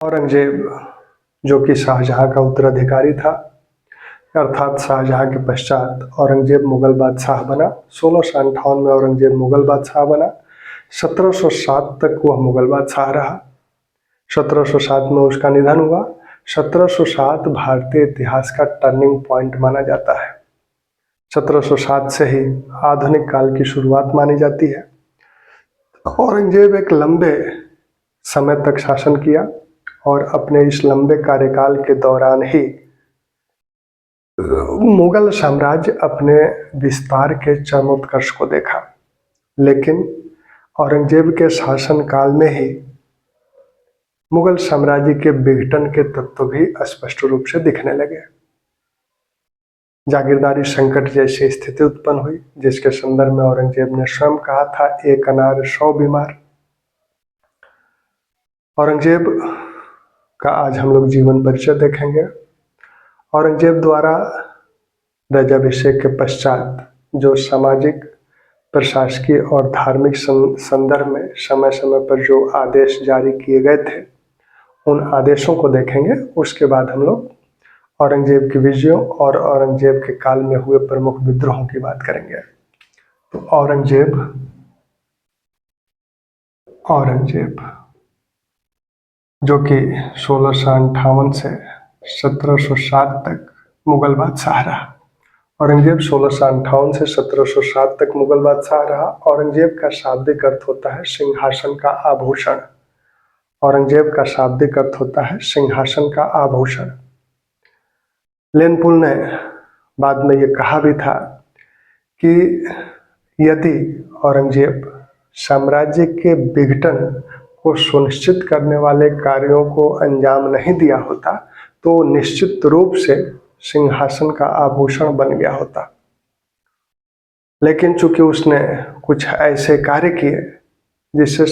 औरंगजेब जो कि शाहजहां का उत्तराधिकारी था, अर्थात शाहजहां के पश्चात औरंगजेब मुगल बादशाह बना। 1658 में औरंगजेब मुगल बादशाह बना। 1707 तक वह मुगल बादशाह रहा। 1707 में उसका निधन हुआ। 1707 भारतीय इतिहास का टर्निंग पॉइंट माना जाता है। 1707 से ही आधुनिक काल की शुरुआत मानी जाती है। औरंगजेब एक लंबे समय तक शासन किया और अपने इस लंबे कार्यकाल के दौरान ही मुगल साम्राज्य अपने विस्तार के चरमोत्कर्ष को देखा। लेकिन औरंगजेब के शासन काल में ही मुगल साम्राज्य के विघटन के तत्व भी स्पष्ट रूप से दिखने लगे। जागीरदारी संकट जैसी स्थिति उत्पन्न हुई, जिसके संदर्भ में औरंगजेब ने स्वयं कहा था, एक अनार 100 बीमार। औरंगजेब का आज हम लोग जीवन परिचय देखेंगे। औरंगजेब द्वारा राज्याभिषेक के पश्चात जो सामाजिक, प्रशासकीय और धार्मिक संदर्भ में समय समय पर जो आदेश जारी किए गए थे, उन आदेशों को देखेंगे। उसके बाद हम लोग औरंगजेब की विजयों और औरंगजेब के काल में हुए प्रमुख विद्रोहों की बात करेंगे। तो औरंगजेब जो कि 1658 से 1707 तक मुगल बादशाह रहा। औरंगजेब 1658 से 1707 तक मुगल बादशाह रहा। औरंगजेब का शाब्दिक अर्थ होता है सिंहासन का आभूषण। औरंगजेब का शाब्दिक अर्थ होता है सिंहासन का आभूषण। लेनपुल ने बाद में ये कहा भी था कि यदि औरंगजेब साम्राज्य के विघटन को सुनिश्चित करने वाले कार्यों को अंजाम नहीं दिया होता तो निश्चित रूप से सिंहासन का आभूषण बन गया होता। लेकिन चूंकि उसने कुछ ऐसे कार्य किए जिसमें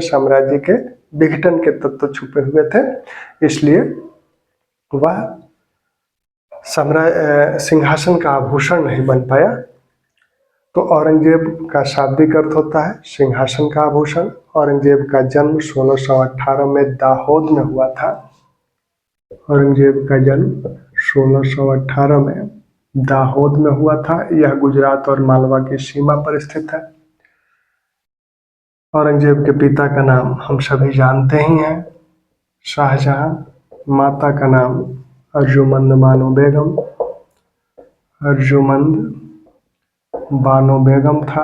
साम्राज्य के विघटन के तत्व छुपे हुए थे, इसलिए वह सिंहासन का आभूषण नहीं बन पाया। तो औरंगजेब का शाब्दिक अर्थ होता है सिंहासन का आभूषण। औरंगजेब का जन्म 1618 में दाहोद में हुआ था। औरंगजेब का जन्म 1618 में दाहोद में हुआ था। यह गुजरात और मालवा की सीमा पर स्थित है। औरंगजेब के पिता का नाम हम सभी जानते ही हैं, शाहजहां। माता का नाम अर्जुमंद बानो बेगम था।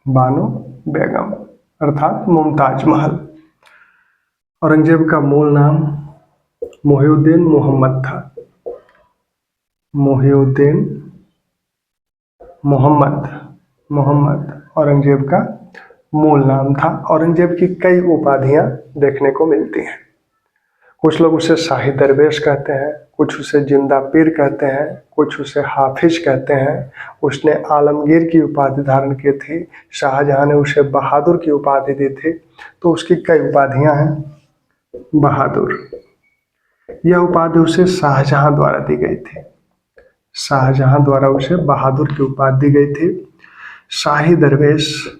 बानो बेगम अर्थात मुमताज महल। औरंगजेब का मूल नाम मोहिउद्दीन मोहम्मद था। मोहिउद्दीन मोहम्मद औरंगजेब का मूल नाम था। औरंगजेब की कई उपाधियां देखने को मिलती हैं। कुछ लोग उसे शाही दरवेश कहते हैं, कुछ उसे जिंदा पीर कहते हैं, कुछ उसे हाफिज कहते हैं। उसने आलमगीर की उपाधि धारण की थी। शाहजहां ने उसे बहादुर की उपाधि दी थी। तो उसकी कई उपाधियां हैं। बहादुर, यह उपाधि उसे शाहजहां द्वारा दी गई थी। शाहजहां द्वारा उसे बहादुर की उपाधि दी गई थी। शाही दरवेश,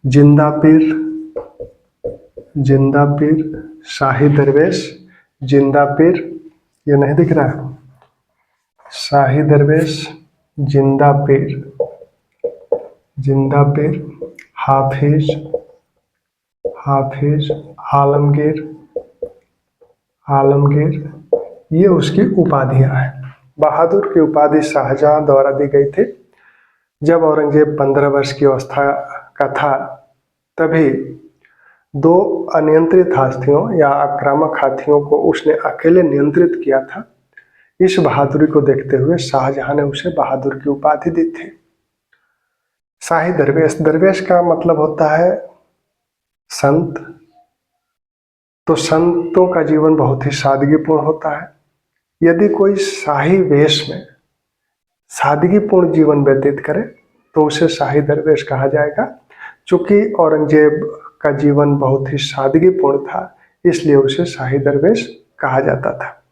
जिंदा पीर, शाही दरवेश, जिंदा पीर, ये नहीं दिख रहा है। शाही दरवेश, जिंदा पीर, हाफिज, आलमगीर, ये उसकी उपाधियां हैं। बहादुर की उपाधि शाहजहां द्वारा दी गई थी। जब औरंगजेब 15 वर्ष की अवस्था का था, तभी 2 अनियंत्रित हाथियों या आक्रामक हाथियों को उसने अकेले नियंत्रित किया था। इस बहादुरी को देखते हुए शाहजहां ने उसे बहादुर की उपाधि दी थी। शाही दरवेश का मतलब होता है संत। तो संतों का जीवन बहुत ही सादगीपूर्ण होता है। यदि कोई शाही वेश में सादगीपूर्ण जीवन व्यतीत करे तो उसे शाही दरवेश कहा जाएगा। चूंकि औरंगजेब का जीवन बहुत ही सादगीपूर्ण था, इसलिए उसे शाही दरवेश कहा जाता था।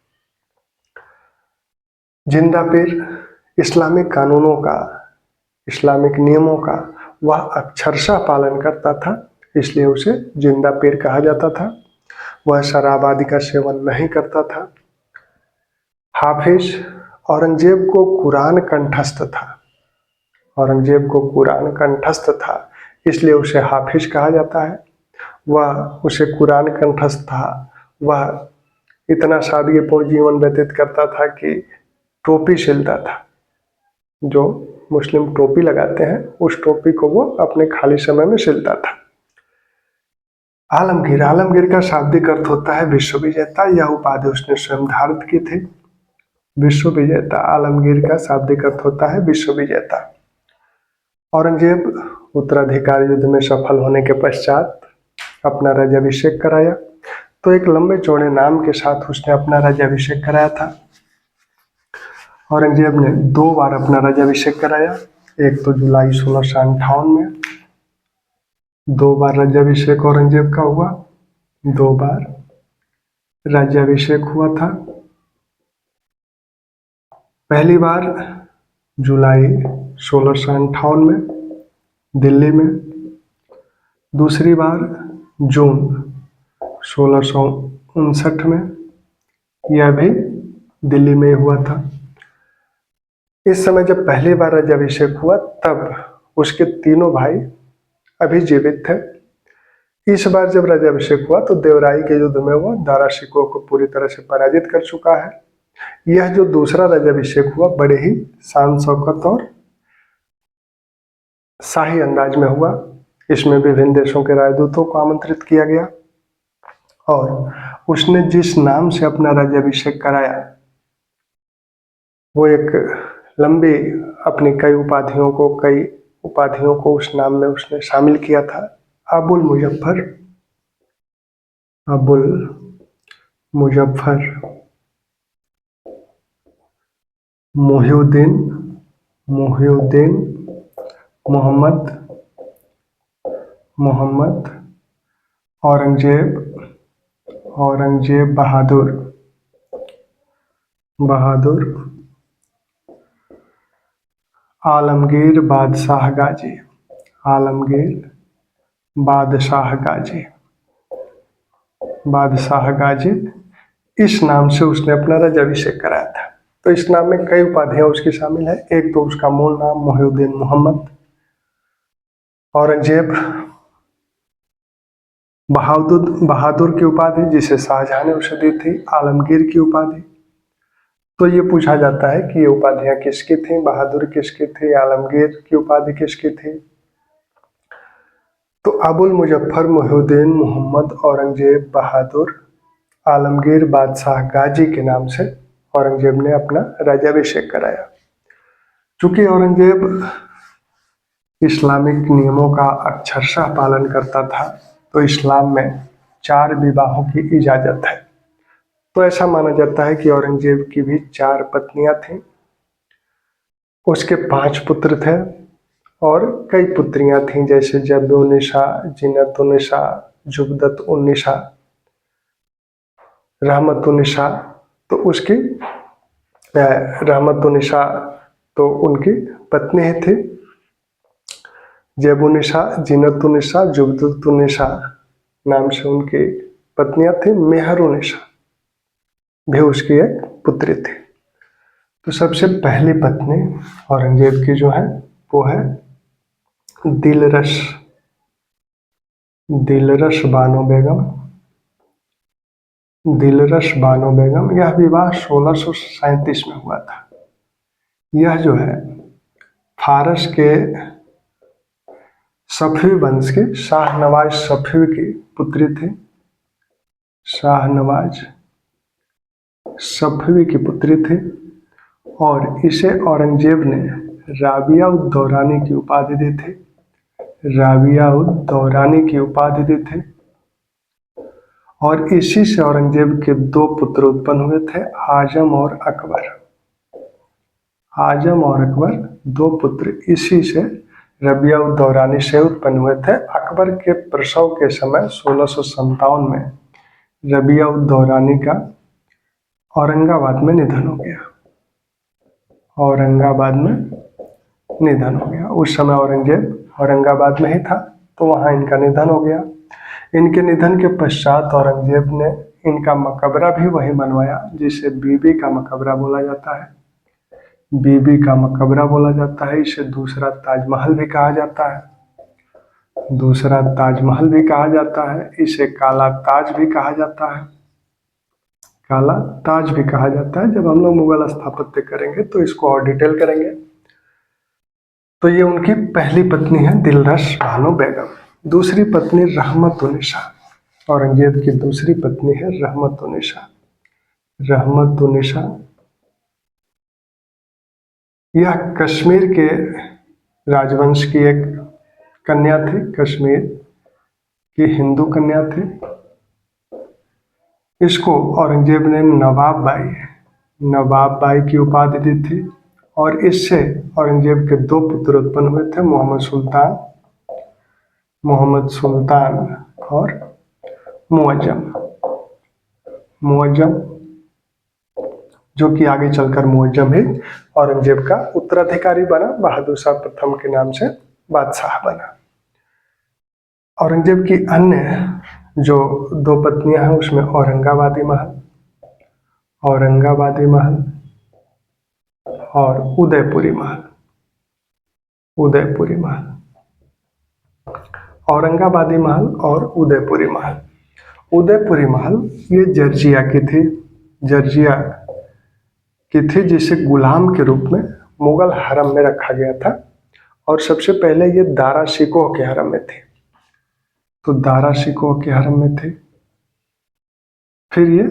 जिंदा पीर इस्लामिक कानूनों का, इस्लामिक नियमों का वह अक्षरशः पालन करता था, इसलिए उसे जिंदा पीर कहा जाता था। वह शराब आदि का सेवन नहीं करता था। हाफिज औरंगजेब को कुरान कंठस्थ था। औरंगजेब को कुरान कंठस्थ था, इसलिए उसे हाफिज कहा जाता है। वह उसे कुरान कंठस्थ था। वह इतना सादगीपूर्ण जीवन व्यतीत करता था कि टोपी सिलता था। जो मुस्लिम टोपी लगाते हैं उस टोपी को वो अपने खाली समय में सिलता था। आलमगीर, आलमगीर का शाब्दिक अर्थ होता है विश्व विजेता। यह उपाधि उसने स्वयं धारित की थी। विश्व विजेता, आलमगीर का शाब्दिक अर्थ होता है विश्व विजेता। औरंगजेब उत्तराधिकार युद्ध में सफल होने के पश्चात अपना राज्याभिषेक कराया। तो एक लंबे चौड़े नाम के साथ उसने अपना राज्याभिषेक कराया था। औरंगजेब ने 2 बार अपना राज्याभिषेक कराया। एक तो जुलाई 1658 में 2 बार राज्याभिषेक औरंगजेब का हुआ। 2 बार राज्याभिषेक हुआ था। पहली बार जुलाई 1658 में दिल्ली में, दूसरी बार जून 1659 में, यह भी दिल्ली में हुआ था। इस समय जब पहली बार राज्याभिषेक हुआ तब उसके तीनों भाई अभी जीवित थे। इस बार जब राज्याभिषेक हुआ तो देवराई के युद्ध में वो दारा शिकोह को पूरी तरह से पराजित कर चुका है। यह जो दूसरा राज्याभिषेक हुआ बड़े ही शान शौकत और शाही अंदाज में हुआ। इसमें विभिन्न देशों के राजदूतों को आमंत्रित किया गया और उसने जिस नाम से अपना राज्याभिषेक कराया वो एक लंबी अपनी कई उपाधियों को उस नाम में उसने शामिल किया था। अबुल मुजफ्फर, अबुल मुजफ्फर, मुहिउद्दीन, मुहिउद्दीन, मोहम्मद, मोहम्मद, औरंगजेब, औरंगजेब बहादुर, बहादुर, आलमगीर बादशाह गाजी, आलमगीर बादशाह गाजी, बादशाह गाजी, इस नाम से उसने अपना राज्याभिषेक कराया था। तो इस नाम में कई उपाधियां उसकी शामिल है। एक तो उसका मूल नाम मुहिउद्दीन मोहम्मद, औरंगजेब बहादुर की उपाधि जिसे शाहजहां ने उसे दी थी, आलमगीर की उपाधि। तो ये पूछा जाता है कि ये उपाधियां किसकी थी, बहादुर किसकी थी, आलमगीर की उपाधि किसकी थी। तो अबुल मुजफ्फर मुहिउद्दीन मोहम्मद औरंगजेब बहादुर आलमगीर बादशाह गाजी के नाम से औरंगजेब ने अपना राज्याभिषेक कराया। चूंकि औरंगजेब इस्लामिक नियमों का अक्षरशः पालन करता था तो इस्लाम में 4 विवाहों की इजाजत है। तो ऐसा माना जाता है कि औरंगजेब की भी 4 पत्नियां थीं। उसके 5 पुत्र थे और कई पुत्रियां थीं, जैसे जब-उन-निसा, जीनत-उन-निसा, जुबदत-उन-निसा, रहमत-उन-निसा। तो उसकी रहमत-उन-निसा तो उनकी पत्नी ही थी। जब-उन-निसा, जीनत-उन-निसा, जुबदत-उन-निसा नाम से उनकी पत्नियां थी। मेहर-उन-निसा भी उसकी एक पुत्री थी। तो सबसे पहली पत्नी औरंगजेब की जो है वो है दिलरश, दिलरश बानो बेगम, दिलरश बानो बेगम। यह विवाह 1637 में हुआ था। यह जो है फारस के सफवी वंश के शाहनवाज सफवी की पुत्री थी। शाहनवाज सफवी की पुत्री थी और इसे औरंगजेब ने राबिया उद दौरानी की उपाधि दी थी। राबिया उद दौरानी की उपाधि दी थी और इसी से औरंगजेब के 2 पुत्र उत्पन्न हुए थे, आजम और अकबर। आजम और अकबर 2 पुत्र इसी से रबिया उद दौरानी से उत्पन्न हुए थे। अकबर के प्रसव के समय 1657 में रबिया उद दौरानी का औरंगाबाद में निधन हो गया। औरंगाबाद में निधन हो गया। उस समय औरंगजेब औरंगाबाद में ही था, तो वहाँ इनका निधन हो गया। इनके निधन के पश्चात औरंगजेब ने इनका मकबरा भी वही बनवाया, जिसे बीबी का मकबरा बोला जाता है। बीबी का मकबरा बोला जाता है। इसे दूसरा ताजमहल भी कहा जाता है। दूसरा ताजमहल भी कहा जाता है। इसे काला ताज भी कहा जाता है। काला ताज भी कहा जाता है। जब हम लोग मुगल स्थापत्य करेंगे तो इसको और डिटेल करेंगे। तो ये उनकी पहली पत्नी है दिलरश बानो बेगम। दूसरी पत्नी रहमतुन्निसा। औरंगजेब की दूसरी पत्नी है रहमतुन्निसा। रहमतुन्निसा यह कश्मीर के राजवंश की एक कन्या थी। कश्मीर की हिंदू कन्या थी। इसको औरंगजेब ने नवाब बाई की उपाधि दी थी। और इससे औरंगजेब के दो पुत्र उत्पन्न हुए थे, मोहम्मद सुल्तान और मुअज्जम, जो कि आगे चलकर मुअज्जम ही औरंगजेब का उत्तराधिकारी बना। बहादुर शाह प्रथम के नाम से बादशाह बना। औरंगजेब की अन्य जो दो पत्नियां हैं उसमें औरंगाबादी महल और उदयपुरी महल। औरंगाबादी महल और उदयपुरी महल। उदयपुरी महल ये जर्जिया की थी, जिसे गुलाम के रूप में मुगल हरम में रखा गया था। और सबसे पहले ये दारा शिकोह के हरम में थी। तो दारा शिकोह के हरम में थे। फिर ये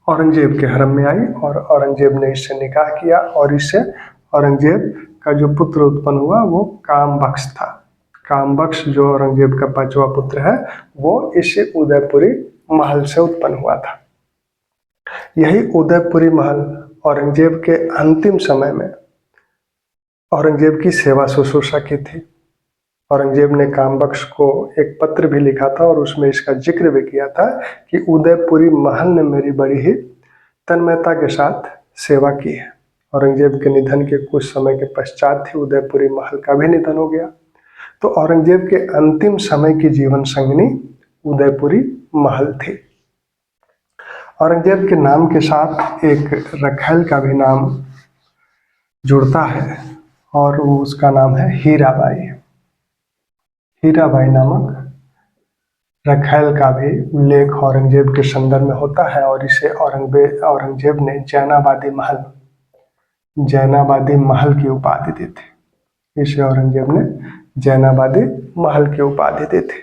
औरंगजेब के हरम में आई और औरंगजेब ने इससे निकाह किया और इससे औरंगजेब का जो पुत्र उत्पन्न हुआ वो कामबख्श था। कामबख्श जो औरंगजेब का पांचवा पुत्र है वो इसी उदयपुरी महल से उत्पन्न हुआ था। यही उदयपुरी महल औरंगजेब के अंतिम समय में औरंगजेब की सेवा शुश्रूषा की थी। औरंगजेब ने कामबख्श को एक पत्र भी लिखा था और उसमें इसका जिक्र भी किया था कि उदयपुरी महल ने मेरी बड़ी ही तन्मयता के साथ सेवा की है। औरंगजेब के निधन के कुछ समय के पश्चात ही उदयपुरी महल का भी निधन हो गया। तो औरंगजेब के अंतिम समय की जीवन संगिनी उदयपुरी महल थी। औरंगजेब के नाम के साथ एक रखैल का भी नाम जुड़ता है और उसका नाम है हीराबाई। हीराबाई नामक रखैल का भी उल्लेख औरंगजेब के संदर्भ में होता है और इसे औरंगजेब ने जैनाबादी महल की उपाधि दी थी। इसे औरंगजेब ने जैनाबादी महल की उपाधि दी थी।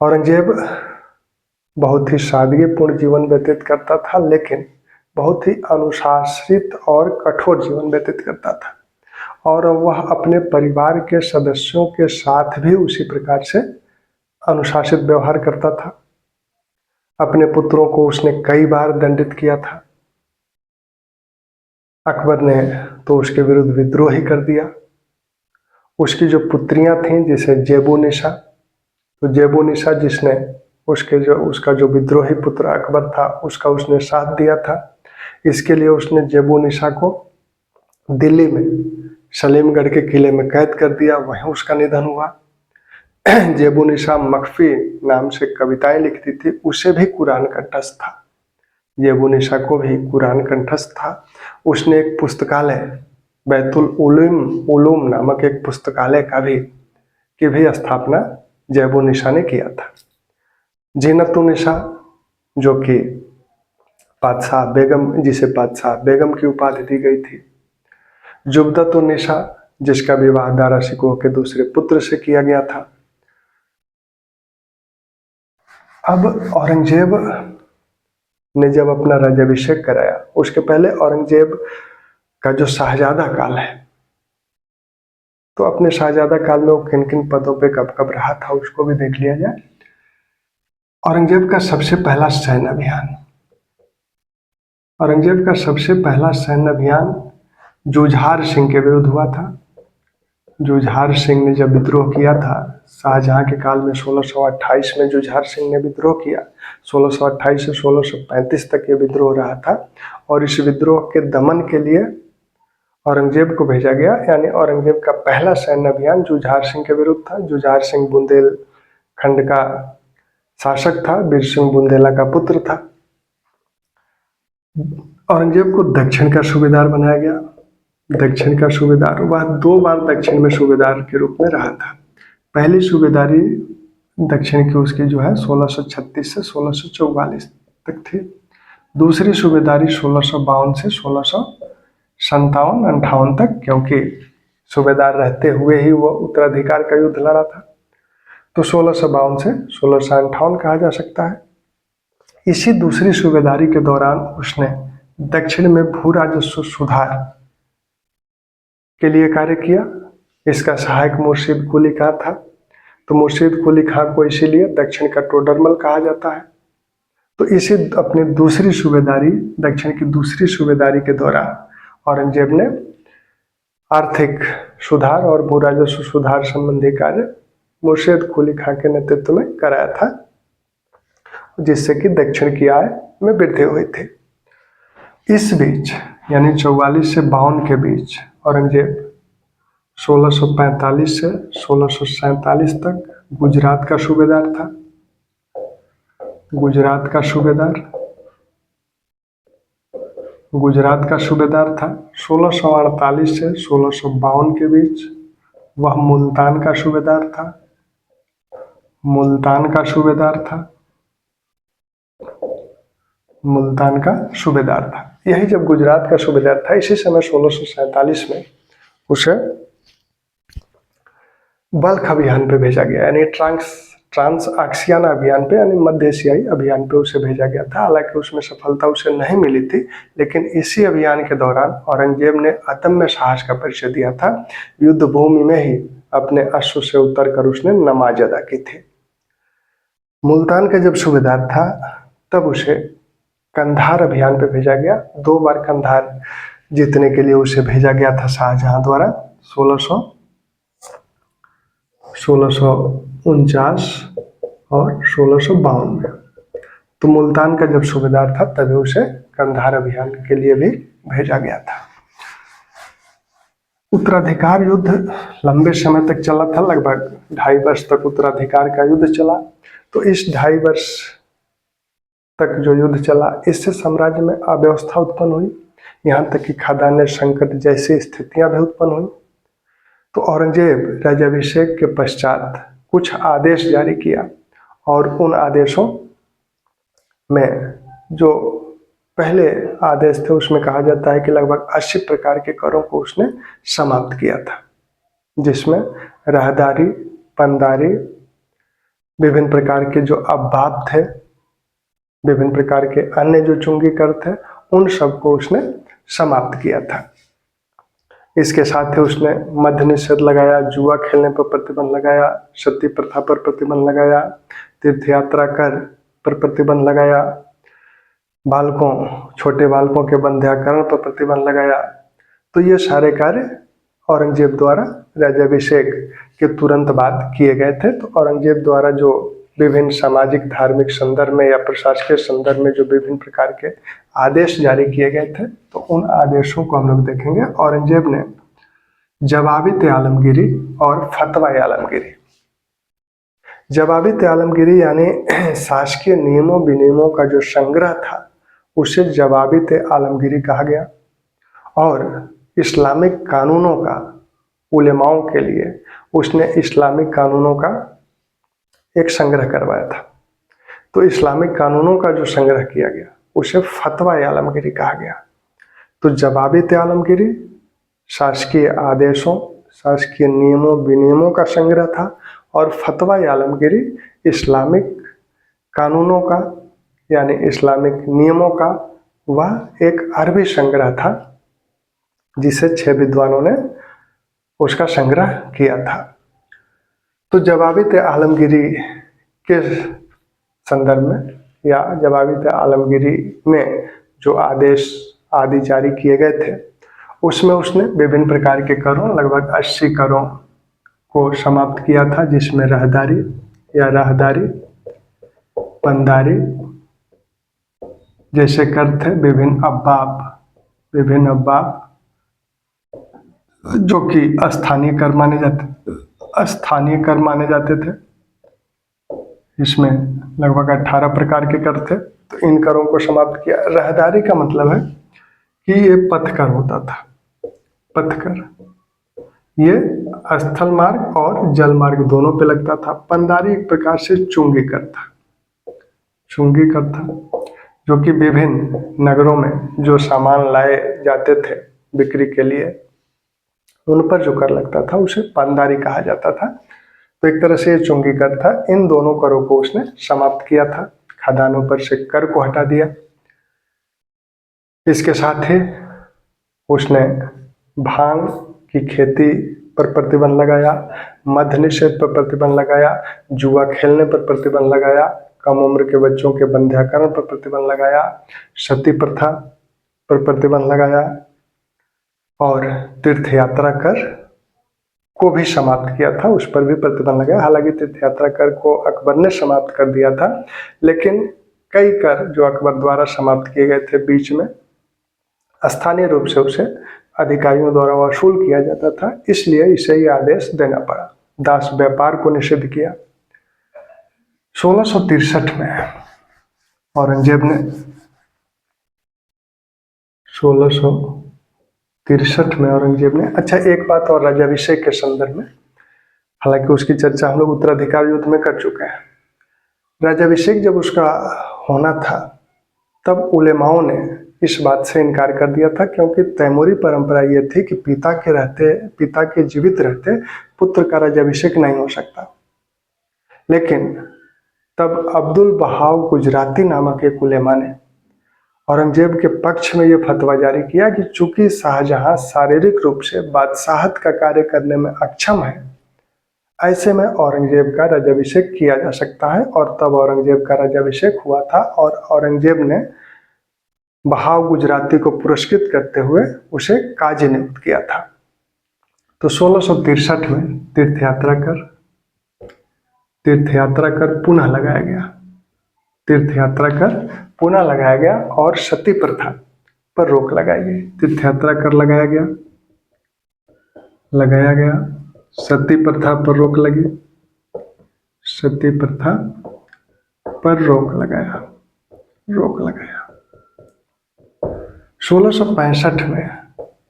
औरंगजेब बहुत ही सादगीपूर्ण जीवन व्यतीत करता था, लेकिन बहुत ही अनुशासित और कठोर जीवन व्यतीत करता था। और वह अपने परिवार के सदस्यों के साथ भी उसी प्रकार से अनुशासित व्यवहार करता था। अपने पुत्रों को उसने कई बार दंडित किया था। अकबर ने तो उसके विरुद्ध विद्रोह ही कर दिया। उसकी जो पुत्रियां थीं, जैसे जेबुनिसा, तो जेबुनिसा जिसने उसका जो विद्रोही पुत्र अकबर था उसका उसने साथ दिया था। इसके लिए उसने जेबुनिसा को दिल्ली में सलीमगढ़ के किले में कैद कर दिया। वहीं उसका निधन हुआ। जेबुनिसा मखफी नाम से कविताएं लिखती थी। उसे भी कुरान कंठस्थ था। जेबुनिसा को भी कुरान कंठस्थ था। उसने एक पुस्तकालय बैतुल उलूम नामक एक पुस्तकालय की भी स्थापना जेबुनिसा ने किया था। जीनतुन्निसा जो कि जिसे बादशाह बेगम की उपाधि दी गई थी। जुबदतुन्निसा जिसका विवाह दारा शिकोह के दूसरे पुत्र से किया गया था। अब औरंगजेब ने जब अपना राज्याभिषेक कराया, उसके पहले औरंगजेब का जो शाहजादा काल है, तो अपने शाहजादा काल में वो किन किन पदों पे कब कब रहा था उसको भी देख लिया जाए। औरंगजेब का सबसे पहला सैन्य अभियान जुझार सिंह के विरुद्ध हुआ था। जुझार सिंह ने जब विद्रोह किया था शाहजहां के काल में 1628 में जुझार सिंह ने विद्रोह किया। 1628 से 1635 तक ये विद्रोह रहा था। और इस विद्रोह के दमन के लिए औरंगजेब को भेजा गया। यानी औरंगजेब का पहला सैन्य अभियान जुझार सिंह के विरुद्ध था। जुझार सिंह बुंदेलखंड का शासक था, वीर सिंह बुंदेला का पुत्र था। औरंगजेब को दक्षिण का सूबेदार बनाया गया। दक्षिण का सूबेदार, वह 2 बार दक्षिण में सूबेदार के रूप में रहा था। पहली सूबेदारी दक्षिण की उसकी जो है 1636 से 1644 तक थी। दूसरी सूबेदारी 1652 से 1657-58 तक, क्योंकि सूबेदार रहते हुए ही वो उत्तराधिकार का युद्ध लड़ा था, तो 1652 से 1658 कहा जा सकता है। इसी दूसरी सूबेदारी के दौरान उसने दक्षिण में भू राजस्व सुधार के लिए कार्य किया। इसका सहायक मुर्शीद कुली खां था। तो मुर्शीद कुली खां को इसीलिए दक्षिण का टोडरमल कहा जाता है। तो इसी अपनी दूसरी सूबेदारी, दक्षिण की दूसरी सूबेदारी के दौरान औरंगजेब ने आर्थिक सुधार और भू राजस्व सुधार संबंधी कार्य मुर्शीद कुली खां के नेतृत्व में कराया था, जिससे कि दक्षिण की आय में वृद्धि हुई थी। इस बीच यानी 44 से 52 के बीच औरंगजेब 1645 से 1647 तक गुजरात का सूबेदार था। गुजरात का सूबेदार था। 1648 से 1652 के बीच वह मुल्तान का सूबेदार था। यही जब गुजरात का सूबेदार था, इसी समय 1647 में उसे बल्ख अभियान पे भेजा गया, यानी ट्रांस आक्सियाना अभियान पे, यानी मध्य एशियाई अभियान पे उसे भेजा गया था। हालांकि उसमें सफलता उसे नहीं मिली थी, लेकिन इसी अभियान के दौरान औरंगजेब ने अदम्य साहस का परिचय दिया था। युद्ध भूमि में ही अपने अश्व से उतरकर उसने नमाज अदा की थी। मुल्तान का जब सूबेदार था तब उसे कंधार अभियान पे भेजा गया। 2 बार कंधार जीतने के लिए उसे भेजा गया था शाहजहां द्वारा, 1649 और 1652 में। तो मुल्तान का जब सूबेदार था तभी उसे कंधार अभियान के लिए भी भेजा गया था। उत्तराधिकार युद्ध लंबे समय तक चला था, लगभग 2.5 वर्ष तक उत्तराधिकार का युद्ध चला। तो इस 2.5 वर्ष तक जो युद्ध चला, इससे साम्राज्य में अव्यवस्था उत्पन्न हुई, यहाँ तक कि खाद्यान्न संकट जैसी स्थितियां भी उत्पन्न हुई। तो औरंगजेब राज्याभिषेक के पश्चात कुछ आदेश जारी किया, और उन आदेशों में जो पहले आदेश थे उसमें कहा जाता है कि लगभग 80 प्रकार के करों को उसने समाप्त किया था, जिसमें राहदारी, पनदारी, विभिन्न प्रकार के जो अववाद थे, विभिन्न प्रकार के अन्य जो चुंगी कर थे, उन सबको उसने समाप्त किया था। इसके साथ ही उसने मद्य निषेध लगाया, जुआ खेलने पर प्रतिबंध लगाया, सती प्रथा पर प्रतिबंध लगाया, तीर्थ यात्रा कर पर प्रतिबंध लगाया, छोटे बालकों के बंध्याकरण पर प्रतिबंध लगाया। तो ये सारे कार्य औरंगजेब द्वारा राज्याभिषेक के तुरंत बाद किए गए थे। तो औरंगजेब द्वारा जो विभिन्न सामाजिक धार्मिक संदर्भ में या प्रशासकीय संदर्भ में जो विभिन्न प्रकार के आदेश जारी किए गए थे, तो उन आदेशों को हम लोग देखेंगे। औरंगजेब ने जवाबित आलमगिरी और फतवा आलमगिरी, जवाबित आलमगिरी यानी शासकीय नियमों विनियमों का जो संग्रह था उसे जवाबित आलमगिरी कहा गया। और इस्लामिक कानूनों का, उलेमाओं के लिए उसने इस्लामिक कानूनों का एक संग्रह करवाया था। तो इस्लामिक कानूनों का जो संग्रह किया गया उसे फतवा आलमगिरी कहा गया। तो जवाबित आलमगिरी शासकीय आदेशों, शासकीय नियमों विनियमों का संग्रह था, और फतवा आलमगिरी इस्लामिक कानूनों का यानी इस्लामिक नियमों का वह एक अरबी संग्रह था, जिसे 6 विद्वानों ने उसका संग्रह किया था। तो जवाबित आलमगिरी के संदर्भ में या जवाबित आलमगिरी में जो आदेश आदि जारी किए गए थे, उसमें उसने विभिन्न प्रकार के करों, लगभग 80 करों को समाप्त किया था, जिसमें राहदारी या राहदारी, पनदारी जैसे कर थे, विभिन्न अब्बाब जो कि स्थानीय कर माने जाते थे। इसमें लगभग 18 प्रकार के कर थे, तो इन करों को समाप्त किया। रहदारी का मतलब है कि ये पथकर होता था। पथकर ये स्थल मार्ग और जल मार्ग दोनों पे लगता था। पंदारी एक प्रकार से चुंगी कर था। चुंगी कर था जो कि विभिन्न नगरों में जो सामान लाए जाते थे बिक्री के लिए, उन पर जो कर लगता था उसे पंदारी कहा जाता था। तो एक तरह से ये चुंगी कर था। इन दोनों करों को उसने समाप्त किया था। खदानों पर से कर को हटा दिया। इसके साथ ही उसने भांग की खेती पर प्रतिबंध लगाया, मद्य निषेध पर प्रतिबंध लगाया, जुआ खेलने पर प्रतिबंध लगाया, कम उम्र के बच्चों के बंध्याकरण पर प्रतिबंध लगाया, सती प्रथा पर प्रतिबंध लगाया और तीर्थ यात्रा कर को भी समाप्त किया था, उस पर भी प्रतिबंध लगाया। हालांकि तीर्थ यात्रा कर को अकबर ने समाप्त कर दिया था, लेकिन कई कर जो अकबर द्वारा समाप्त किए गए थे बीच में, स्थानीय रूप से उसे अधिकारियों द्वारा वसूल किया जाता था, इसलिए इसे ये आदेश देना पड़ा। दास व्यापार को निषिद्ध किया। 1663 में औरंगजेब ने 1663 में औरंगजेब ने, अच्छा एक बात और राज्याभिषेक के संदर्भ में, हालांकि उसकी चर्चा हम लोग उत्तराधिकार युद्ध में कर चुके हैं। राज्याभिषेक जब उसका होना था तब उलेमाओं ने इस बात से इनकार कर दिया था, क्योंकि तैमूरी परंपरा ये थी कि पिता के जीवित रहते पुत्र का राज्याभिषेक नहीं हो सकता। लेकिन तब अब्दुल बहाव गुजराती नामक एक उलेमा ने औरंगजेब के पक्ष में यह फतवा जारी किया कि चूंकि शाहजहां शारीरिक रूप से बादशाहत का कार्य करने में अक्षम है, ऐसे में औरंगजेब का राज्याभिषेक किया जा सकता है। और तब औरंगजेब का राज्याभिषेक हुआ था और औरंगजेब ने बहाव गुजराती को पुरस्कृत करते हुए उसे काजी नियुक्त किया था। तो 1663 में तीर्थ यात्रा कर पुनः लगाया गया। तीर्थ यात्रा कर पुनः लगाया गया और सती प्रथा पर रोक लगाई गई। तीर्थ यात्रा कर लगाया गया, सती प्रथा पर रोक लगी, सती प्रथा पर रोक लगाया। 1665 में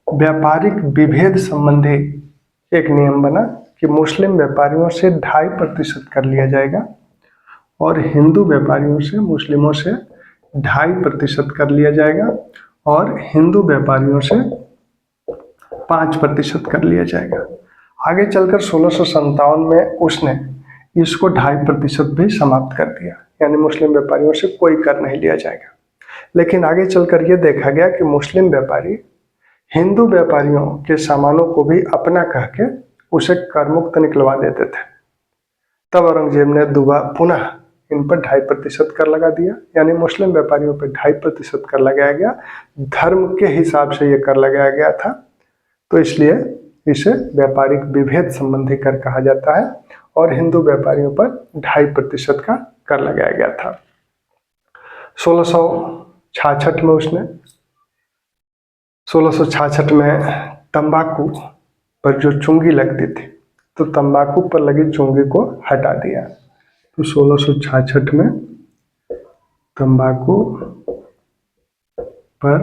व्यापारिक विभेद संबंधी एक नियम बना कि मुस्लिम व्यापारियों से 2.5% कर लिया जाएगा और हिंदू व्यापारियों से, मुस्लिमों से 2.5% कर लिया जाएगा और हिंदू व्यापारियों से 5% कर लिया जाएगा। आगे चलकर 1657 में उसने इसको 2.5% भी समाप्त कर दिया, यानी मुस्लिम व्यापारियों से कोई कर नहीं लिया जाएगा। लेकिन आगे चलकर यह देखा गया कि मुस्लिम व्यापारी हिंदू व्यापारियों के सामानों को भी अपना कह के उसे कर मुक्त निकलवा देते थे। तब औरंगजेब ने पुनः इन पर 2.5% कर लगा दिया, यानी मुस्लिम व्यापारियों पर 2.5% कर लगाया गया। धर्म के हिसाब से यह कर लगाया गया था, तो इसलिए इसे व्यापारिक विभेद संबंधी कर कहा जाता है और हिंदू व्यापारियों पर 2.5% का कर लगाया गया था। 1666 में उसने 1666 में तंबाकू पर जो चुंगी लगती थी, तो तंबाकू पर लगी चुंगी को हटा दिया। तो 1666 में तंबाकू पर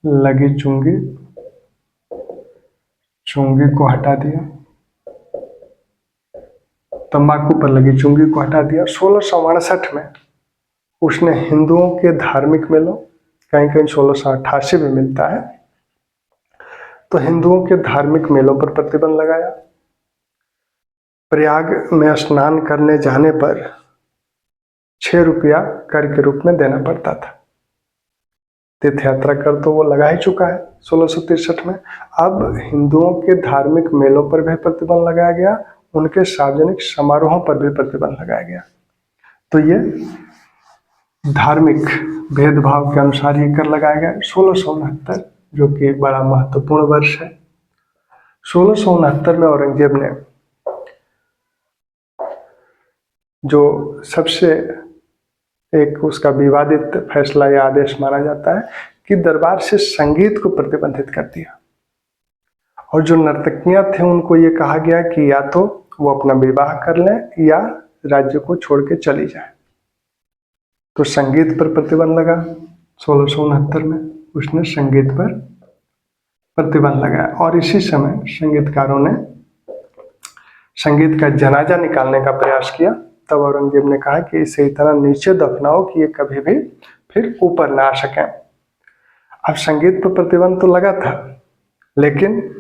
लगी चुंगी को हटा दिया। तंबाकू पर लगी चुंगी को हटा दिया। 1659 में उसने हिंदुओं के धार्मिक मेलों, कहीं कहीं 1688 में मिलता है, तो हिंदुओं के धार्मिक मेलों पर प्रतिबंध लगाया। प्रयाग में स्नान करने जाने पर 6 रुपया कर के रूप में देना पड़ता था। तीर्थ यात्रा कर तो वो लगा ही चुका है 1663 में। अब हिंदुओं के धार्मिक मेलों पर भी प्रतिबंध लगाया गया, उनके सार्वजनिक समारोहों पर भी प्रतिबंध लगाया गया। तो ये धार्मिक भेदभाव के अनुसार ये कर लगाया गया। 1669 जो कि बड़ा महत्वपूर्ण वर्ष है। 1669 में औरंगजेब ने जो सबसे एक उसका विवादित फैसला या आदेश माना जाता है कि दरबार से संगीत को प्रतिबंधित कर दिया और जो नर्तकियां थे उनको ये कहा गया कि या तो वो अपना विवाह कर लें या राज्य को छोड़ के चली जाए। तो संगीत पर प्रतिबंध लगा 1669 में, उसने संगीत पर प्रतिबंध लगाया। और इसी समय संगीतकारों ने संगीत का जनाजा निकालने का प्रयास किया। तब औरंगजेब ने कहा कि इसे इतना नीचे दफनाओ कि ये कभी भी फिर ऊपर ना आ सके। अब संगीत पर प्रतिबंध तो लगा था, लेकिन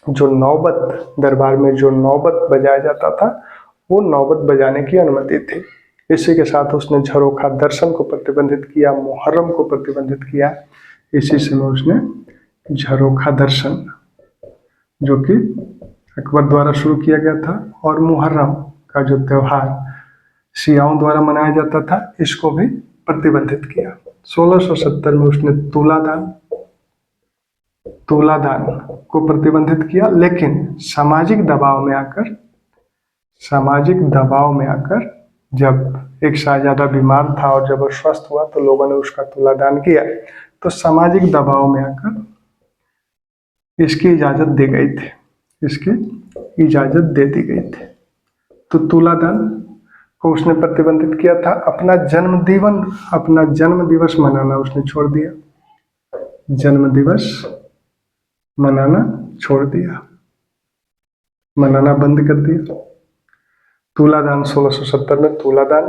जो नौबत, दरबार में जो नौबत बजाया जाता था, वो नौबत बजाने की अनुमति थी। इसी के साथ उसने झरोखा दर्शन को प्रतिबंधित किया, मुहर्रम को प्रतिबंधित किया। इसी समय उसने झरोखा दर्शन, जो कि अकबर द्वारा शुरू किया गया था, और मुहर्रम का जो त्यौहार शियाओं द्वारा मनाया जाता था, इसको भी प्रतिबंधित किया। 1670 में उसने तुलादान को प्रतिबंधित किया, लेकिन सामाजिक दबाव में आकर जब एक शाहजादा बीमार था और जब वो स्वस्थ हुआ तो लोगों ने उसका तुलादान किया। तो सामाजिक दबाव में आकर इसकी इजाजत दे दी गई थी। तो तुलादान को उसने प्रतिबंधित किया था। अपना जन्म दिवस मनाना उसने छोड़ दिया, मनाना बंद कर दिया। तुलादान 1670 में तुलादान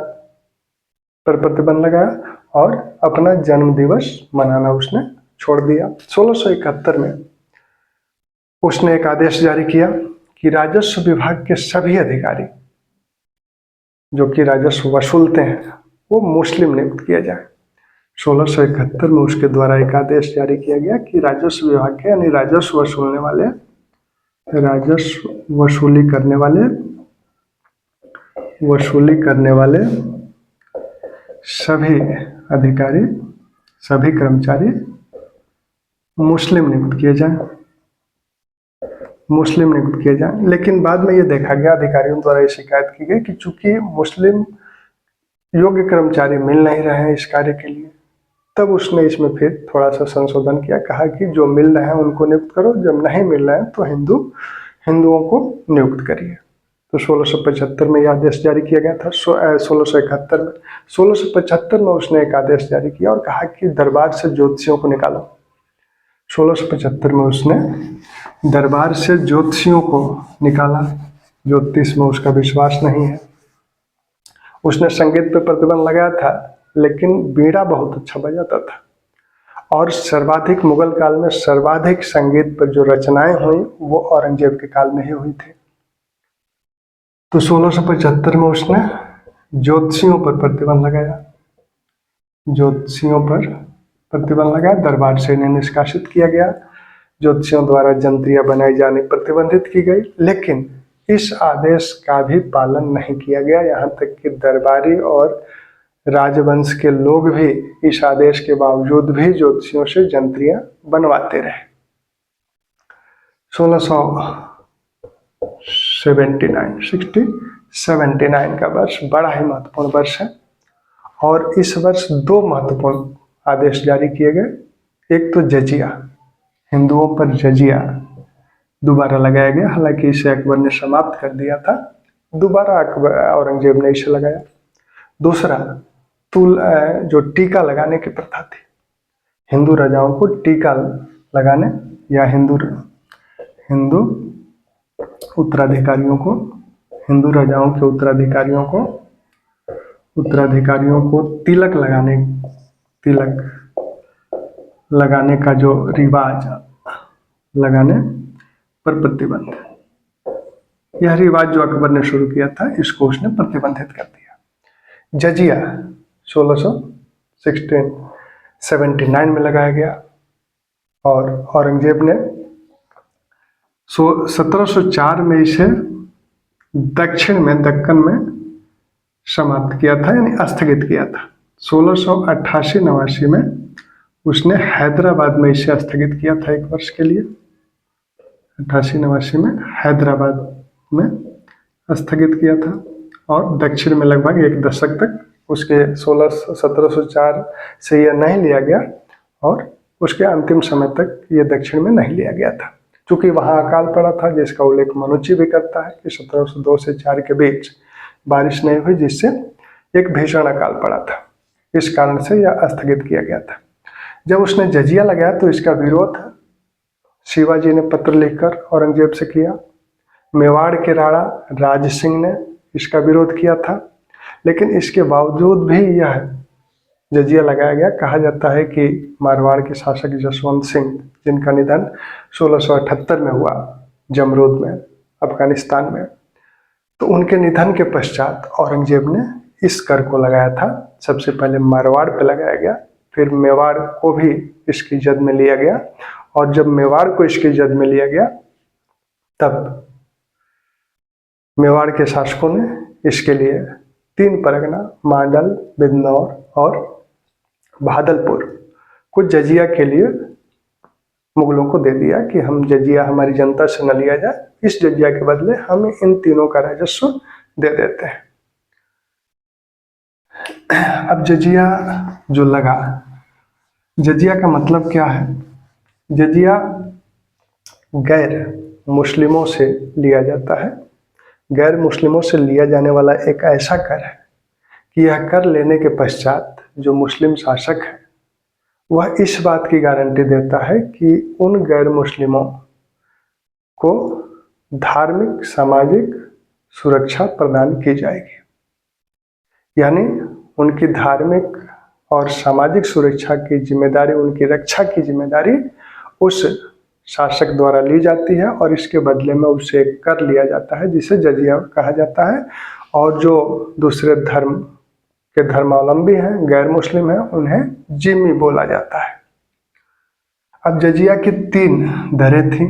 पर प्रतिबंध लगाया और अपना जन्म दिवस मनाना उसने छोड़ दिया। 1671 में उसने एक आदेश जारी किया कि राजस्व विभाग के सभी अधिकारी जो कि राजस्व वसूलते हैं वो मुस्लिम नियुक्त किया जाए। 1671 में उसके द्वारा एक आदेश जारी किया गया कि राजस्व विभाग के, यानी राजस्व वसूली करने वाले सभी अधिकारी, सभी कर्मचारी मुस्लिम नियुक्त किए जाएं। लेकिन बाद में ये देखा गया, अधिकारियों द्वारा ये शिकायत की गई कि चूंकि मुस्लिम योग्य कर्मचारी मिल नहीं रहे हैं इस कार्य के लिए, तब उसने इसमें फिर थोड़ा सा संशोधन किया, कहा कि जो मिल रहे हैं उनको नियुक्त करो, जब नहीं मिल रहे हैं तो हिंदुओं को नियुक्त करिए। तो 1675 में यह आदेश जारी किया गया था। 1675 में उसने एक आदेश जारी किया और कहा कि दरबार से ज्योतिषियों को निकालो। 1675 में उसने दरबार से ज्योतिषियों को निकाला। ज्योतिष में उसका विश्वास नहीं है। उसने संगीत पर प्रतिबंध लगाया था, लेकिन बीड़ा बहुत अच्छा बजाता था और सर्वाधिक, मुगल काल में सर्वाधिक संगीत पर जो रचनाएं हुई वो औरंगजेब के काल में ही हुई थी। तो 1675 में उसने ज्योतिषियों पर प्रतिबंध लगाया। दरबार से इन्हें निष्कासित किया गया। ज्योतिषियों द्वारा जंत्रियां बनाई जानी प्रतिबंधित की गई, लेकिन इस आदेश का भी पालन नहीं किया गया। यहाँ तक कि दरबारी और राजवंश के लोग भी इस आदेश के बावजूद भी ज्योतिषियों से जंत्रियां बनवाते रहे। 1679 का वर्ष बड़ा ही महत्वपूर्ण वर्ष है और इस वर्ष दो महत्वपूर्ण आदेश जारी किए गए। एक तो जजिया, हिंदुओं पर जजिया दोबारा लगाया गया। हालांकि इसे अकबर ने समाप्त कर दिया था, दोबारा औरंगजेब ने इसे लगाया। दूसरा, जो टीका लगाने की प्रथा थी, हिंदू राजाओं को टीका लगाने या हिंदू राजाओं के उत्तराधिकारियों को तिलक लगाने का जो रिवाज, लगाने पर प्रतिबंध, यह रिवाज जो अकबर ने शुरू किया था, इसको उसने प्रतिबंधित कर दिया। जजिया 1679 में लगाया गया और औरंगजेब ने 1704 में इसे दक्कन में समाप्त किया था, यानी स्थगित किया था। 1688-89 में उसने हैदराबाद में इसे स्थगित किया था 1 वर्ष के लिए। 88-89 में हैदराबाद में स्थगित किया था और दक्षिण में लगभग 1 दशक तक उसके 1704 से यह नहीं लिया गया और उसके अंतिम समय तक ये दक्षिण में नहीं लिया गया था। चूंकि वहाँ अकाल पड़ा था, जिसका उल्लेख मनुची भी करता है कि 1702 से 4 के बीच बारिश नहीं हुई, जिससे एक भीषण अकाल पड़ा था। इस कारण से यह स्थगित किया गया था। जब उसने जजिया लगाया तो इसका विरोध शिवाजी ने पत्र लिखकर औरंगजेब से किया। मेवाड़ के राणा राज सिंह ने इसका विरोध किया था, लेकिन इसके बावजूद भी यह जजिया लगाया गया। कहा जाता है कि मारवाड़ के शासक जसवंत सिंह, जिनका निधन 1678 में हुआ जमरूद में, अफगानिस्तान में, तो उनके निधन के पश्चात औरंगजेब ने इस कर को लगाया था। सबसे पहले मारवाड़ पे लगाया गया, फिर मेवाड़ को भी इसकी जद में लिया गया, और जब मेवाड़ को इसकी जद में लिया गया तब मेवाड़ के शासकों ने इसके लिए 3 परगना मांडल, बिजनौर और भागलपुर को जजिया के लिए मुगलों को दे दिया कि हम जजिया हमारी जनता से न लिया जाए, इस जजिया के बदले हम इन तीनों का राजस्व दे देते हैं। अब जजिया जो लगा, जजिया का मतलब क्या है? जजिया गैर मुस्लिमों से लिया जाता है। गैर मुस्लिमों से लिया जाने वाला एक ऐसा कर है कि यह कर लेने के पश्चात जो मुस्लिम शासक है वह इस बात की गारंटी देता है कि उन गैर मुस्लिमों को धार्मिक सामाजिक सुरक्षा प्रदान की जाएगी, यानी उनकी धार्मिक और सामाजिक सुरक्षा की जिम्मेदारी, उनकी रक्षा की जिम्मेदारी उस शासक द्वारा ली जाती है और इसके बदले में उससे कर लिया जाता है, जिसे जजिया कहा जाता है। और जो दूसरे धर्म के धर्मावलंबी हैं, गैर मुस्लिम हैं, उन्हें जिम्मी बोला जाता है। अब जजिया की 3 दरें थीं,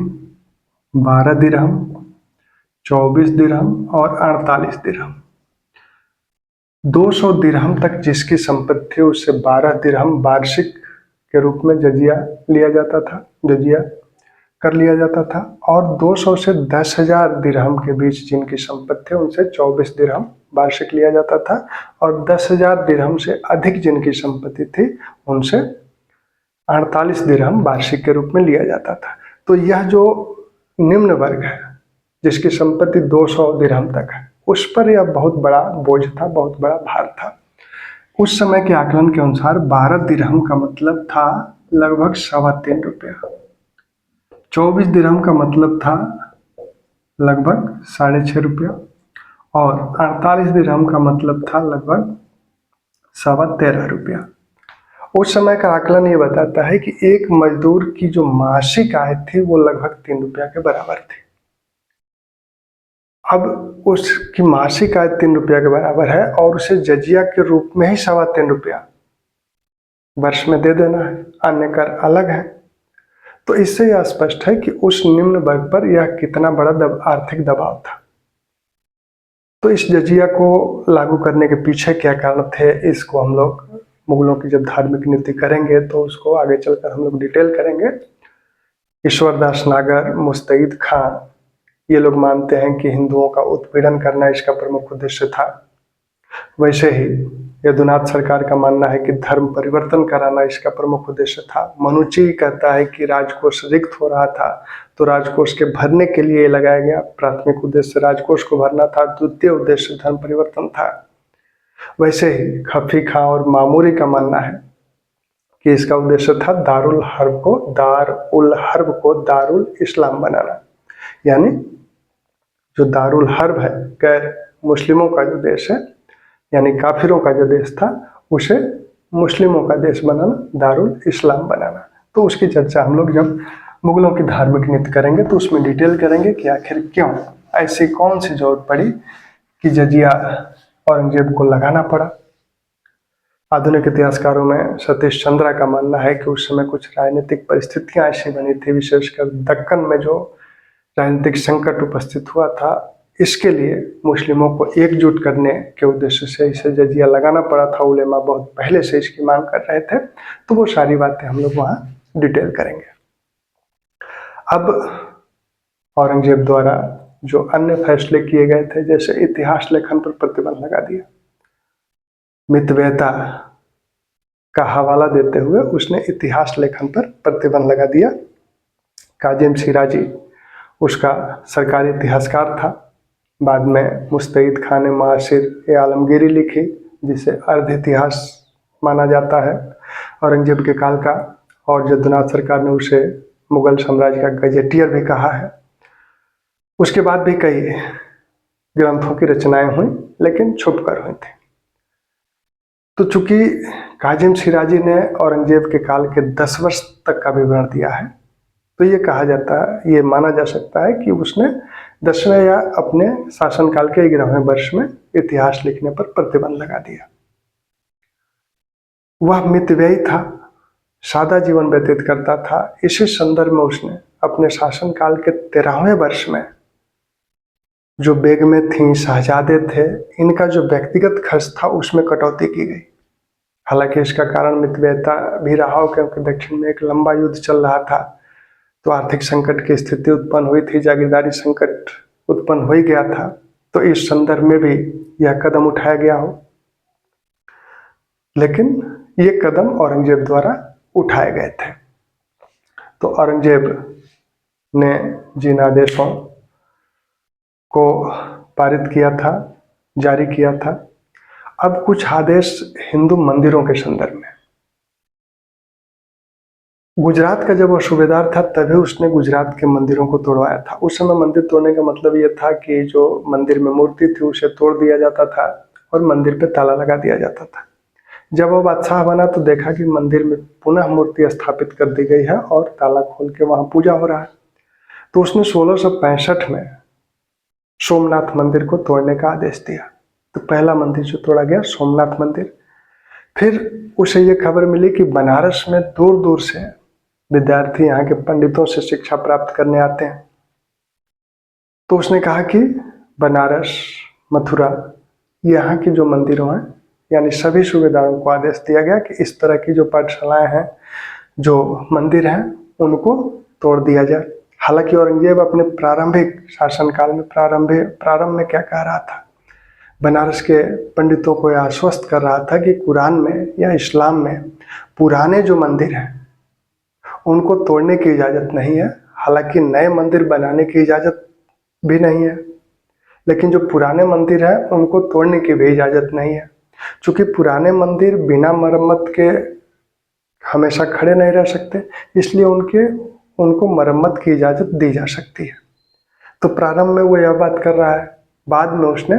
12 दिरहम, 24 दिरहम और 48 दिरहम। 200 दिरहम तक जिसकी संपत्ति थी उससे 12 दिरहम वार्षिक के रूप में जजिया लिया जाता था, जजिया कर लिया जाता था। और 200 से 10,000 दिरहम के बीच जिनकी संपत्ति है उनसे 24 दिरहम वार्षिक लिया जाता था, और 10,000 दिरहम से अधिक जिनकी संपत्ति थी उनसे 48 दिरहम वार्षिक के रूप में लिया जाता था। तो यह जो निम्न वर्ग है जिसकी संपत्ति 200 दिरहम तक है, उस पर यह बहुत बड़ा बोझ था, बहुत बड़ा भार था। उस समय के आकलन के अनुसार 12 दिरहम का मतलब था लगभग 3.25 रुपया, 24 दिरहम का मतलब था लगभग 6.5 रुपया, और 48 दिरहम का मतलब था लगभग 13.25 रुपया। उस समय का आकलन ये बताता है कि एक मजदूर की जो मासिक आय थी वो लगभग 3 रुपया के बराबर थी। अब उसकी मासिक आय 3 रुपया के बराबर है और उसे जजिया के रूप में ही 3.25 रुपया वर्ष में दे देना है, अन्य कर अलग है। तो इससे यह स्पष्ट है कि उस निम्न वर्ग पर यह कितना बड़ा आर्थिक दबाव था। तो इस जजिया को लागू करने के पीछे क्या कारण थे, इसको हम लोग मुगलों की जब धार्मिक नीति करेंगे तो उसको आगे चलकर हम लोग डिटेल करेंगे। ईश्वरदास नागर, मुस्तैद खां, ये लोग मानते हैं कि हिंदुओं का उत्पीड़न करना इसका प्रमुख उद्देश्य था। वैसे ही यदुनाथ सरकार का मानना है कि धर्म परिवर्तन कराना इसका प्रमुख उद्देश्य था। मनुची कहता है कि राजकोष रिक्त हो रहा था तो राजकोष के भरने के लिए लगाया गया। प्राथमिक उद्देश्य राजकोष को भरना था, द्वितीय उद्देश्य धर्म परिवर्तन था। वैसे ही खफी खां और मामूरी का मानना है कि इसका उद्देश्य था दारुल हर्ब को दारुल इस्लाम बनाना, यानी जो दारुल हर्ब है गैर मुस्लिमों का जो देश है, यानी काफिरों का जो देश था, उसे मुस्लिमों का देश बनाना, दारुल इस्लाम बनाना। तो उसकी चर्चा हम लोग जब मुगलों की धार्मिक नीति करेंगे तो उसमें डिटेल करेंगे कि आखिर क्यों ऐसी कौन सी जरूरत पड़ी कि जजिया औरंगजेब को लगाना पड़ा। आधुनिक इतिहासकारों में सतीश चंद्रा का मानना है कि उस समय कुछ राजनीतिक परिस्थितियां ऐसी बनी थी, विशेषकर दक्कन में जो राजनीतिक संकट उपस्थित हुआ था, इसके लिए मुस्लिमों को एकजुट करने के उद्देश्य से इसे जजिया लगाना पड़ा था। उलेमा बहुत पहले से इसकी मांग कर रहे थे, तो वो सारी बातें हम लोग वहाँ डिटेल करेंगे। अब औरंगजेब द्वारा जो अन्य फैसले किए गए थे, जैसे इतिहास लेखन पर प्रतिबंध लगा दिया, मितव्ययिता का हवाला देते हुए उसने इतिहास लेखन पर प्रतिबंध लगा दिया। काजिम सिराजी उसका सरकारी इतिहासकार था। बाद में मुस्तैद खान ने मासिर आलमगीरी लिखी, जिसे अर्ध इतिहास माना जाता है औरंगजेब के काल का, और जद्दुनाथ सरकार ने उसे मुगल साम्राज्य का गजेटियर भी कहा है। उसके बाद भी कई ग्रंथों की रचनाएं हुई, लेकिन छुप कर हुई थी। तो चूंकि काजिम शिराजी ने औरंगजेब के काल के 10 वर्ष तक का विवरण दिया है, तो ये कहा जाता है, ये माना जा सकता है कि उसने 10वें या अपने शासनकाल के 11वें वर्ष में इतिहास लिखने पर प्रतिबंध लगा दिया। वह मितव्ययी था, सादा जीवन व्यतीत करता था। इसी संदर्भ में उसने अपने शासनकाल के 13वें वर्ष में जो बेगमें थीं, शहजादे थे, इनका जो व्यक्तिगत खर्च था उसमें कटौती की गई। हालांकि इसका कारण मितव्ययिता भी रहा हो, क्योंकि दक्षिण में एक लंबा युद्ध चल रहा था, तो आर्थिक संकट की स्थिति उत्पन्न हुई थी, जागीरदारी संकट उत्पन्न हो ही गया था। तो इस संदर्भ में भी यह कदम उठाया गया हो, लेकिन ये कदम औरंगजेब द्वारा उठाए गए थे। तो औरंगजेब ने जिन आदेशों को पारित किया था, जारी किया था, अब कुछ आदेश हिंदू मंदिरों के संदर्भ में। गुजरात का जब वो सूबेदार था, तभी उसने गुजरात के मंदिरों को तोड़वाया था। उस समय मंदिर तोड़ने का मतलब ये था कि जो मंदिर में मूर्ति थी उसे तोड़ दिया जाता था और मंदिर पे ताला लगा दिया जाता था। जब वो बादशाह बना तो देखा कि मंदिर में पुनः मूर्ति स्थापित कर दी गई है और ताला खोल के वहां पूजा हो रहा है। तो उसने 1665 में सोमनाथ मंदिर को तोड़ने का आदेश दिया। तो पहला मंदिर जो तोड़ा गया, सोमनाथ मंदिर। फिर उसे ये खबर मिली कि बनारस में दूर दूर से विद्यार्थी यहाँ के पंडितों से शिक्षा प्राप्त करने आते हैं। तो उसने कहा कि बनारस, मथुरा, यहाँ की जो मंदिरों हैं, यानी सभी सूबेदारों को आदेश दिया गया कि इस तरह की जो पाठशालाएं हैं, जो मंदिर हैं, उनको तोड़ दिया जाए। हालांकि औरंगजेब अपने प्रारंभिक शासनकाल में प्रारंभ में क्या कह रहा था, बनारस के पंडितों को यह आश्वस्त कर रहा था कि कुरान में या इस्लाम में पुराने जो मंदिर हैं उनको तोड़ने की इजाज़त नहीं है। हालांकि नए मंदिर बनाने की इजाज़त भी नहीं है, लेकिन जो पुराने मंदिर हैं उनको तोड़ने की भी इजाज़त नहीं है। चूँकि पुराने मंदिर बिना मरम्मत के हमेशा खड़े नहीं रह सकते, इसलिए उनको मरम्मत की इजाज़त दी जा सकती है। तो प्रारंभ में वो यह बात कर रहा है। बाद में उसने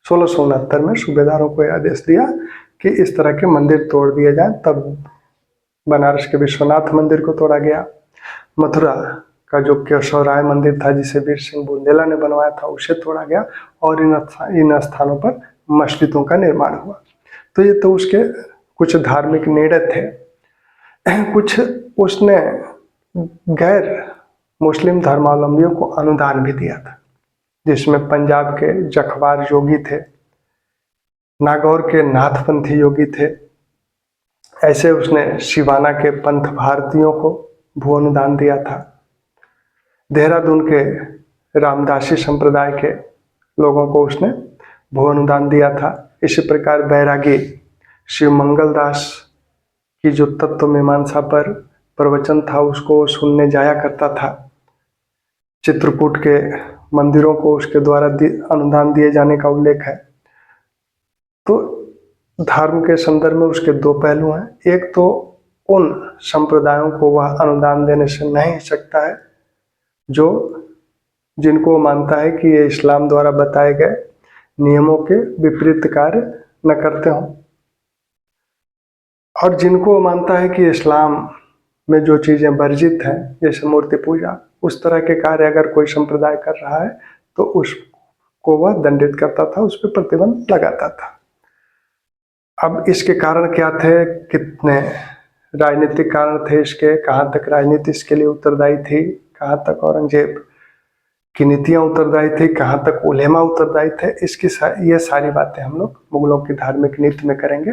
1669 में सूबेदारों को यह आदेश दिया कि इस तरह के मंदिर तोड़ दिए जाएं। तब बनारस के विश्वनाथ मंदिर को तोड़ा गया। मथुरा का जो केशव राय मंदिर था, जिसे वीर सिंह बुंदेला ने बनवाया था, उसे तोड़ा गया और इन स्थानों पर मस्जिदों का निर्माण हुआ। तो ये तो उसके कुछ धार्मिक निर्णय थे। कुछ उसने गैर मुस्लिम धर्मावलंबियों को अनुदान भी दिया था, जिसमें पंजाब के जखवार योगी थे, नागौर के नाथपंथी योगी थे। ऐसे उसने शिवाना के पंथ भारतीयों को भू अनुदान दिया था। देहरादून के रामदासी संप्रदाय के लोगों को उसने भू अनुदान दिया था। इसी प्रकार बैरागी शिव मंगल दास की जो तत्व मीमांसा पर प्रवचन था, उसको सुनने जाया करता था। चित्रकूट के मंदिरों को उसके द्वारा अनुदान दिए जाने का उल्लेख है। तो धर्म के संदर्भ में उसके दो पहलू हैं। एक तो उन संप्रदायों को वह अनुदान देने से नहीं हिचकता है जिनको मानता है कि ये इस्लाम द्वारा बताए गए नियमों के विपरीत कार्य न करते हों, और जिनको मानता है कि इस्लाम में जो चीज़ें वर्जित हैं, जैसे मूर्ति पूजा, उस तरह के कार्य अगर कोई संप्रदाय कर रहा है तो उसको वह दंडित करता था, उस पर प्रतिबंध लगाता था। अब इसके कारण क्या थे, कितने राजनीतिक कारण थे इसके, कहाँ तक राजनीति इसके लिए उत्तरदायी थी, कहाँ तक औरंगजेब की नीतियाँ उत्तरदायी थी, कहाँ तक उलेमा उत्तरदायी थे, ये सारी बातें हम लोग मुगलों की धार्मिक नीति में करेंगे।